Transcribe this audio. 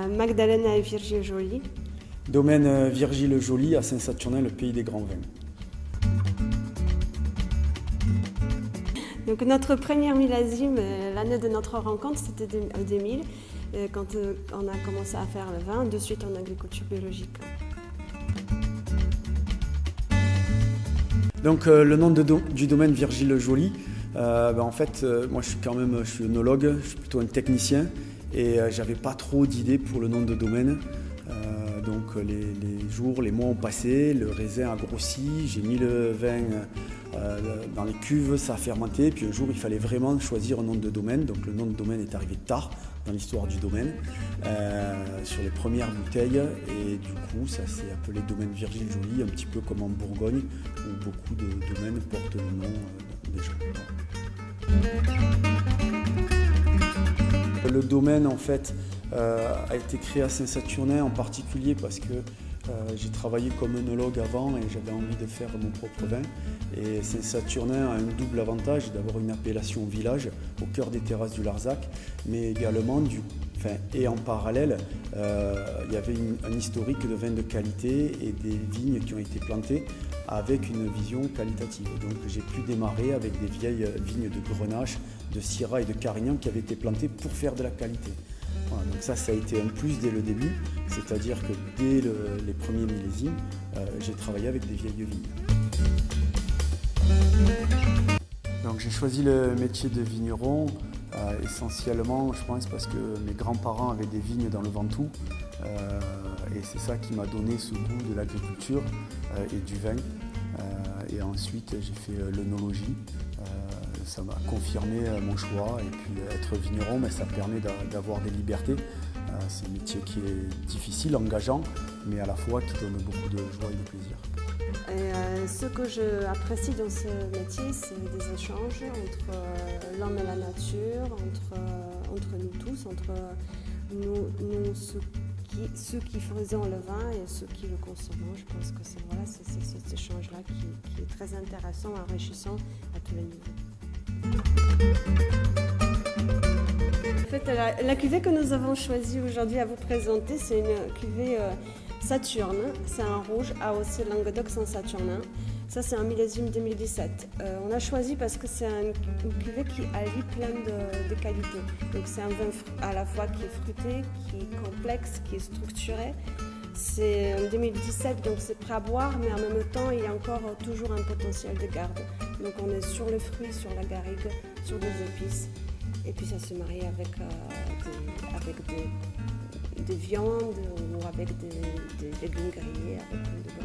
Magdalena et Virgile Joly. Domaine Virgile Joly à Saint-Saturnin, le pays des grands vins. Donc notre première millésime, l'année de notre rencontre, c'était 2000, quand on a commencé à faire le vin, de suite en agriculture biologique. Donc le nom du domaine Virgile Joly, en fait, moi je suis œnologue, je suis plutôt un technicien et j'avais pas trop d'idées pour le nom de domaine. Donc les jours, les mois ont passé, le raisin a grossi, j'ai mis le vin dans les cuves, ça a fermenté, puis un jour il fallait vraiment choisir un nom de domaine. Donc le nom de domaine est arrivé tard dans l'histoire du domaine, sur les premières bouteilles, et du coup ça s'est appelé domaine Virgile Joly, un petit peu comme en Bourgogne où beaucoup de domaines portent le nom des gens. Le domaine en fait a été créé à Saint-Saturnin en particulier parce que j'ai travaillé comme œnologue avant et j'avais envie de faire mon propre vin. Et Saint-Saturnin a un double avantage d'avoir une appellation village au cœur des terrasses du Larzac, mais également et en parallèle, il y avait un historique de vins de qualité et des vignes qui ont été plantées avec une vision qualitative. Donc j'ai pu démarrer avec des vieilles vignes de Grenache, de Syrah et de Carignan qui avaient été plantées pour faire de la qualité. Voilà, donc ça a été un plus dès le début, c'est-à-dire que dès les premiers millésimes, j'ai travaillé avec des vieilles vignes. Donc j'ai choisi le métier de vigneron essentiellement, je pense, parce que mes grands-parents avaient des vignes dans le Ventoux et c'est ça qui m'a donné ce goût de l'agriculture et du vin. Et ensuite j'ai fait l'œnologie. Ça m'a confirmé mon choix et puis être vigneron, mais ça permet d'avoir des libertés. C'est un métier qui est difficile, engageant, mais à la fois qui donne beaucoup de joie et de plaisir. Et ce que j'apprécie dans ce métier, c'est des échanges entre l'homme et la nature, entre nous tous, entre nous ceux qui faisons le vin et ceux qui le consommons. Je pense que c'est cet échange-là qui est très intéressant, enrichissant à tous les niveaux. En fait, la cuvée que nous avons choisie aujourd'hui à vous présenter, c'est une cuvée Saturne. C'est un rouge AOC Languedoc Saint-Saturnin. Ça, c'est un millésime 2017. On a choisi parce que c'est une cuvée qui allie plein de qualités. Donc c'est un vin à la fois qui est fruité, qui est complexe, qui est structuré. C'est en 2017, donc c'est prêt à boire, mais en même temps, il y a encore toujours un potentiel de garde. Donc on est sur le fruit, sur la garrigue, sur des épices. Et puis ça se marie avec des viandes ou avec des légumes grillés, avec plein de